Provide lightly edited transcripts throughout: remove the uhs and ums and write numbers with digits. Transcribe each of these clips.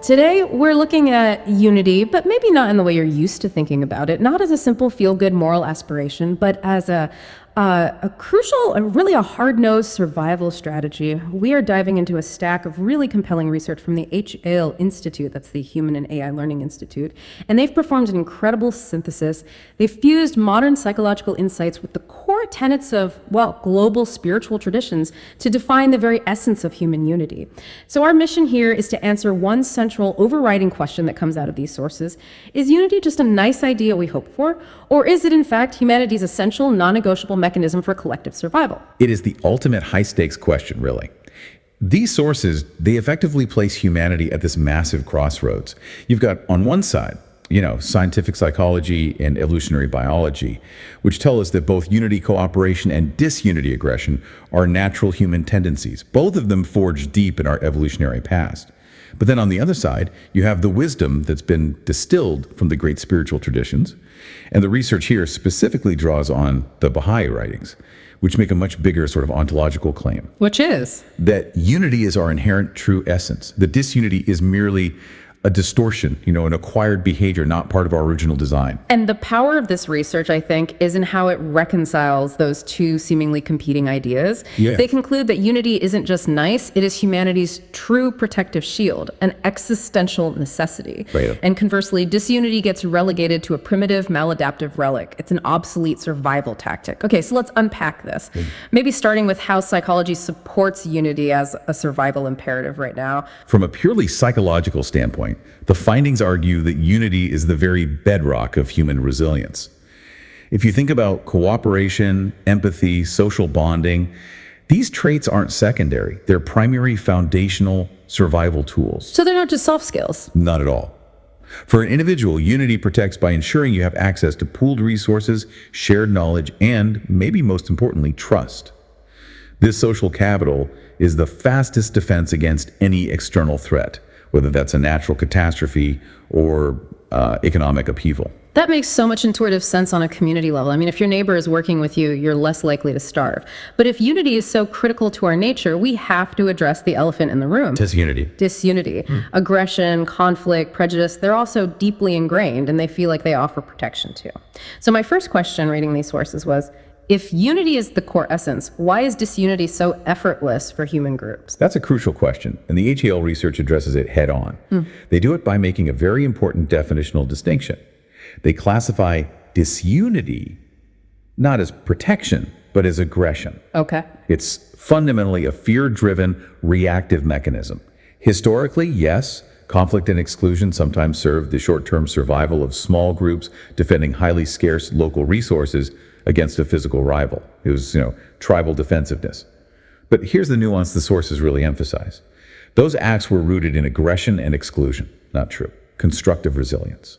Today, we're looking at unity, but maybe not in the way you're used to thinking about it, not as a simple feel-good moral aspiration, but as a crucial and really a hard-nosed survival strategy. We are diving into a stack of really compelling research from the HAL Institute, that's the Human and AI Learning Institute, and they've performed an incredible synthesis. They've fused modern psychological insights with the core tenets of, well, global spiritual traditions to define the very essence of human unity. So our mission here is to answer one central overriding question that comes out of these sources. Is unity just a nice idea we hope for, or is it in fact humanity's essential, non-negotiable mechanism for collective survival? It is the ultimate high-stakes question, really. These sources, they effectively place humanity at this massive crossroads. You've got, on one side, scientific psychology and evolutionary biology, which tell us that both unity cooperation and disunity aggression are natural human tendencies, both of them forged deep in our evolutionary past. But then on the other side, you have the wisdom that's been distilled from the great spiritual traditions. And the research here specifically draws on the Baha'i writings, which make a much bigger sort of ontological claim. Which is? That unity is our inherent true essence. The disunity is merely a distortion, an acquired behavior, not part of our original design. And the power of this research, I think, is in how it reconciles those two seemingly competing ideas. Yeah. They conclude that unity isn't just nice, it is humanity's true protective shield, an existential necessity. Right. And conversely, disunity gets relegated to a primitive, maladaptive relic. It's an obsolete survival tactic. Okay, so let's unpack this. Maybe starting with how psychology supports unity as a survival imperative right now. From a purely psychological standpoint, the findings argue that unity is the very bedrock of human resilience. If you think about cooperation, empathy, social bonding, these traits aren't secondary. They're primary foundational survival tools. So they're not just soft skills. Not at all. For an individual, unity protects by ensuring you have access to pooled resources, shared knowledge, and, maybe most importantly, trust. This social capital is the fastest defense against any external threat, whether that's a natural catastrophe or economic upheaval. That makes so much intuitive sense on a community level. I mean, if your neighbor is working with you, you're less likely to starve. But if unity is so critical to our nature, we have to address the elephant in the room. Disunity. Aggression, conflict, prejudice, they're also deeply ingrained, and they feel like they offer protection too. So my first question reading these sources was, if unity is the core essence, why is disunity so effortless for human groups? That's a crucial question, and the HAL research addresses it head on. They do it by making a very important definitional distinction. They classify disunity not as protection, but as aggression. Okay. It's fundamentally a fear-driven, reactive mechanism. Historically, yes, conflict and exclusion sometimes served the short-term survival of small groups defending highly scarce local resources against a physical rival. It was, tribal defensiveness. But here's the nuance the sources really emphasize. Those acts were rooted in aggression and exclusion. Not true. Constructive resilience.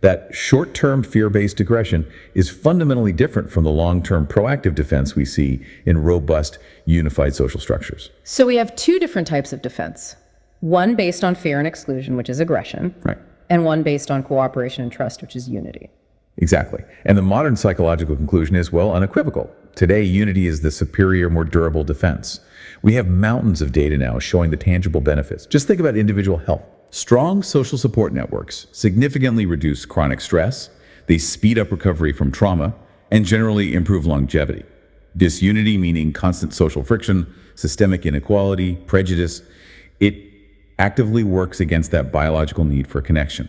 That short-term fear-based aggression is fundamentally different from the long-term proactive defense we see in robust, unified social structures. So we have two different types of defense. One based on fear and exclusion, which is aggression. Right. And one based on cooperation and trust, which is unity. Exactly. And the modern psychological conclusion is, well, unequivocal. Today, unity is the superior, more durable defense. We have mountains of data now showing the tangible benefits. Just think about individual health. Strong social support networks significantly reduce chronic stress, they speed up recovery from trauma, and generally improve longevity. Disunity, meaning constant social friction, systemic inequality, prejudice, it actively works against that biological need for connection.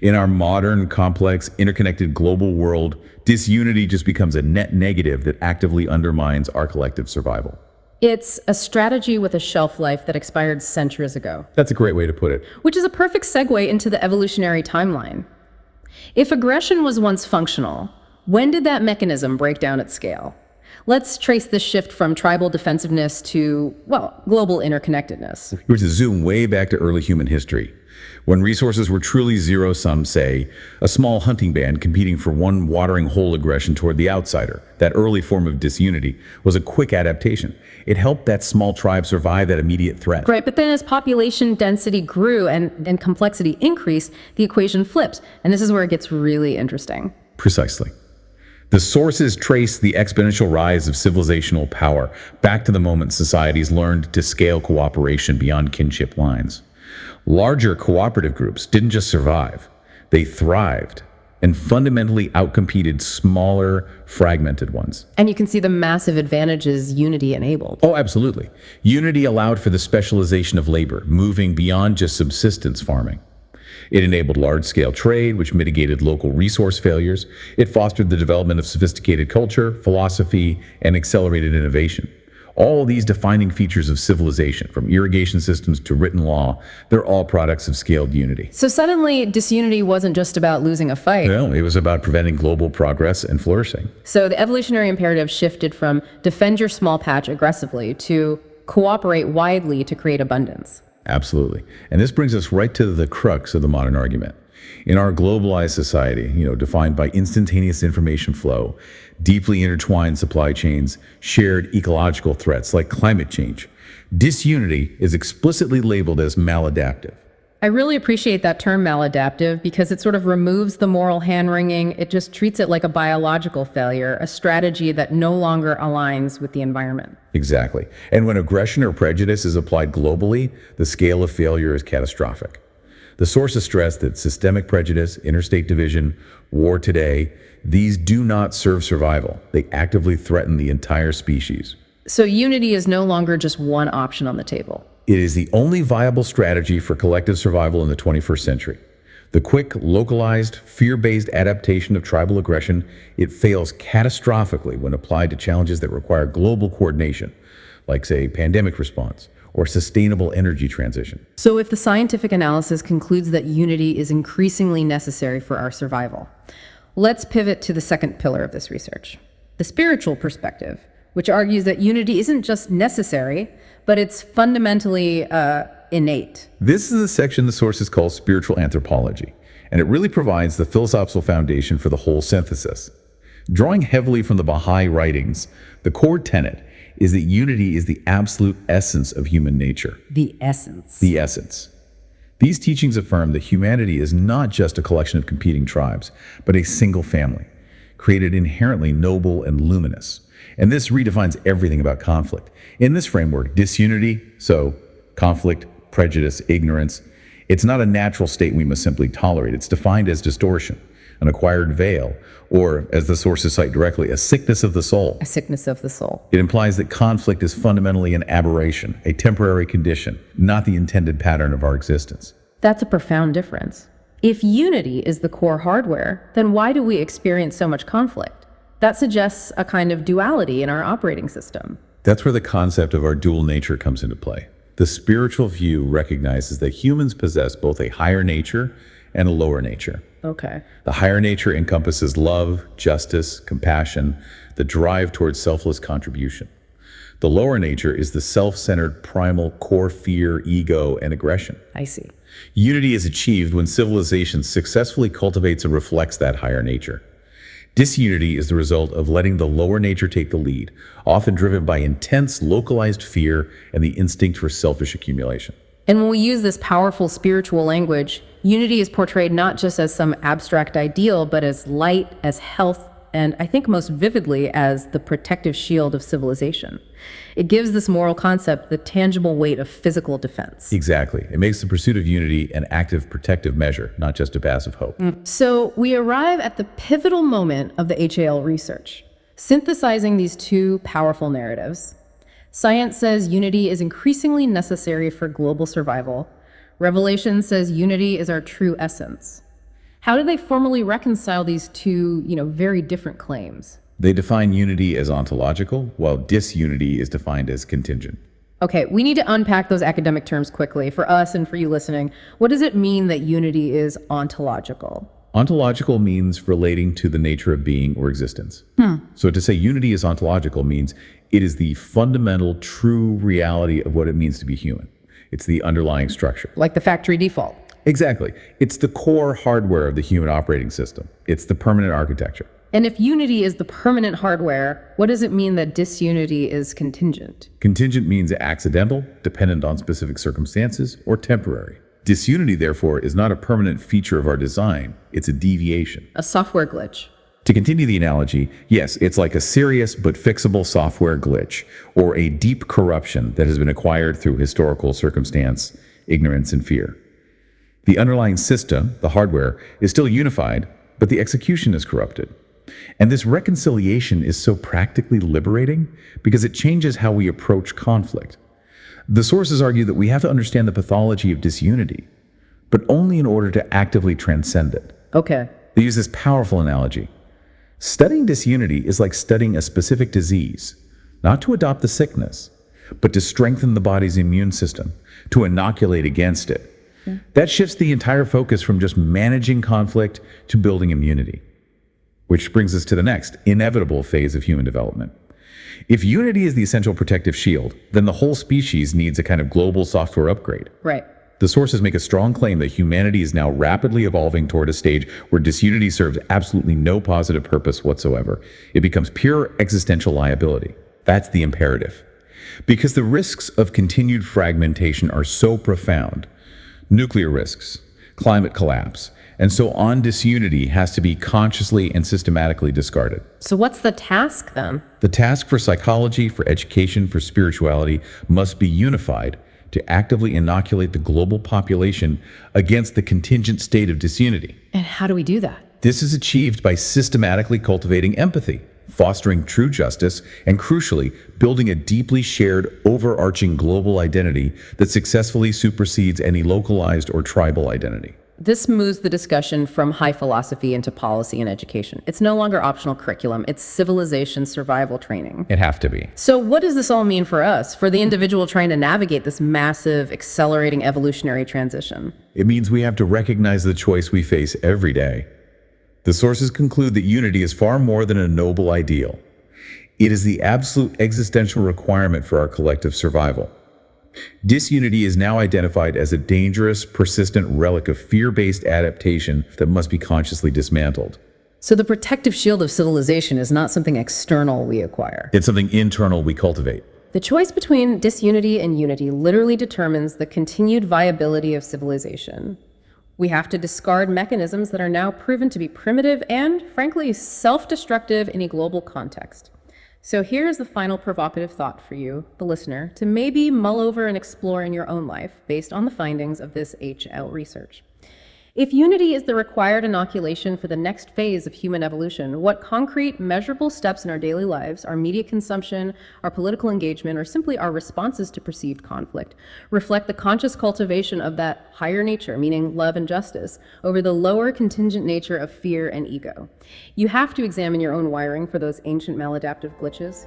In our modern, complex, interconnected global world, disunity just becomes a net negative that actively undermines our collective survival. It's a strategy with a shelf life that expired centuries ago. That's a great way to put it. Which is a perfect segue into the evolutionary timeline. If aggression was once functional, when did that mechanism break down at scale? Let's trace this shift from tribal defensiveness to, well, global interconnectedness. We were to zoom way back to early human history. When resources were truly zero-sum, say, a small hunting band competing for one watering hole aggression toward the outsider, that early form of disunity, was a quick adaptation. It helped that small tribe survive that immediate threat. Right, but then as population density grew and complexity increased, the equation flipped. And this is where it gets really interesting. Precisely. The sources trace the exponential rise of civilizational power back to the moment societies learned to scale cooperation beyond kinship lines. Larger cooperative groups didn't just survive, they thrived and fundamentally outcompeted smaller, fragmented ones. And you can see the massive advantages unity enabled. Oh, absolutely. Unity allowed for the specialization of labor, moving beyond just subsistence farming. It enabled large-scale trade, which mitigated local resource failures. It fostered the development of sophisticated culture, philosophy, and accelerated innovation. All these defining features of civilization, from irrigation systems to written law, they're all products of scaled unity. So suddenly, disunity wasn't just about losing a fight. No, it was about preventing global progress and flourishing. So the evolutionary imperative shifted from defend your small patch aggressively to cooperate widely to create abundance. Absolutely. And this brings us right to the crux of the modern argument. In our globalized society, defined by instantaneous information flow, deeply intertwined supply chains, shared ecological threats like climate change, disunity is explicitly labeled as maladaptive. I really appreciate that term maladaptive because it sort of removes the moral hand-wringing. It just treats it like a biological failure, a strategy that no longer aligns with the environment. Exactly. And when aggression or prejudice is applied globally, the scale of failure is catastrophic. The sources stress that systemic prejudice, interstate division, war today, these do not serve survival. They actively threaten the entire species. So unity is no longer just one option on the table. It is the only viable strategy for collective survival in the 21st century. The quick, localized, fear-based adaptation of tribal aggression, it fails catastrophically when applied to challenges that require global coordination, like, say, pandemic response or sustainable energy transition. So if the scientific analysis concludes that unity is increasingly necessary for our survival, let's pivot to the second pillar of this research, the spiritual perspective, which argues that unity isn't just necessary, but it's fundamentally innate. This is the section the sources call spiritual anthropology, and it really provides the philosophical foundation for the whole synthesis. Drawing heavily from the Baha'i writings, the core tenet is that unity is the absolute essence of human nature. The essence. The essence. These teachings affirm that humanity is not just a collection of competing tribes, but a single family, created inherently noble and luminous. And this redefines everything about conflict. In this framework, disunity, so conflict, prejudice, ignorance, it's not a natural state we must simply tolerate. It's defined as distortion, an acquired veil, or, as the sources cite directly, a sickness of the soul. A sickness of the soul. It implies that conflict is fundamentally an aberration, a temporary condition, not the intended pattern of our existence. That's a profound difference. If unity is the core hardware, then why do we experience so much conflict? That suggests a kind of duality in our operating system. That's where the concept of our dual nature comes into play. The spiritual view recognizes that humans possess both a higher nature and a lower nature. Okay. The higher nature encompasses love, justice, compassion, the drive towards selfless contribution. The lower nature is the self-centered primal core fear, ego, and aggression. I see. Unity is achieved when civilization successfully cultivates and reflects that higher nature. Disunity is the result of letting the lower nature take the lead, often driven by intense localized fear and the instinct for selfish accumulation. And when we use this powerful spiritual language, unity is portrayed not just as some abstract ideal, but as light, as health, and I think most vividly as the protective shield of civilization. It gives this moral concept the tangible weight of physical defense. Exactly. It makes the pursuit of unity an active protective measure, not just a passive hope. So we arrive at the pivotal moment of the HAL research, synthesizing these two powerful narratives. Science says unity is increasingly necessary for global survival. Revelation says unity is our true essence. How do they formally reconcile these two, very different claims? They define unity as ontological, while disunity is defined as contingent. Okay, we need to unpack those academic terms quickly for us and for you listening. What does it mean that unity is ontological? Ontological means relating to the nature of being or existence. So to say unity is ontological means it is the fundamental true reality of what it means to be human. It's the underlying structure. Like the factory default. Exactly. It's the core hardware of the human operating system. It's the permanent architecture. And if unity is the permanent hardware, what does it mean that disunity is contingent? Contingent means accidental, dependent on specific circumstances, or temporary. Disunity, therefore, is not a permanent feature of our design. It's a deviation. A software glitch. To continue the analogy, yes, it's like a serious but fixable software glitch, or a deep corruption that has been acquired through historical circumstance ignorance, and fear. The underlying system, the hardware, is still unified, but the execution is corrupted. And this reconciliation is so practically liberating because it changes how we approach conflict. The sources argue that we have to understand the pathology of disunity, but only in order to actively transcend it. Okay. They use this powerful analogy. Studying disunity is like studying a specific disease, not to adopt the sickness, but to strengthen the body's immune system, to inoculate against it. That shifts the entire focus from just managing conflict to building immunity. Which brings us to the next, inevitable phase of human development. If unity is the essential protective shield, then the whole species needs a kind of global software upgrade. Right. The sources make a strong claim that humanity is now rapidly evolving toward a stage where disunity serves absolutely no positive purpose whatsoever. It becomes pure existential liability. That's the imperative. Because the risks of continued fragmentation are so profound, nuclear risks, climate collapse, and so on, disunity has to be consciously and systematically discarded. So what's the task then? The task for psychology, for education, for spirituality must be unified to actively inoculate the global population against the contingent state of disunity. And how do we do that? This is achieved by systematically cultivating empathy, fostering true justice, and crucially, building a deeply shared, overarching global identity that successfully supersedes any localized or tribal identity. This moves the discussion from high philosophy into policy and education. It's no longer optional curriculum, it's civilization survival training. It have to be. So what does this all mean for us, for the individual trying to navigate this massive, accelerating evolutionary transition? It means we have to recognize the choice we face every day. The sources conclude that unity is far more than a noble ideal. It is the absolute existential requirement for our collective survival. Disunity is now identified as a dangerous, persistent relic of fear-based adaptation that must be consciously dismantled. So the protective shield of civilization is not something external we acquire. It's something internal we cultivate. The choice between disunity and unity literally determines the continued viability of civilization. We have to discard mechanisms that are now proven to be primitive and, frankly, self-destructive in a global context. So here's the final provocative thought for you, the listener, to maybe mull over and explore in your own life based on the findings of this HL research. If unity is the required inoculation for the next phase of human evolution, what concrete, measurable steps in our daily lives, our media consumption, our political engagement, or simply our responses to perceived conflict reflect the conscious cultivation of that higher nature, meaning love and justice, over the lower contingent nature of fear and ego? You have to examine your own wiring for those ancient maladaptive glitches.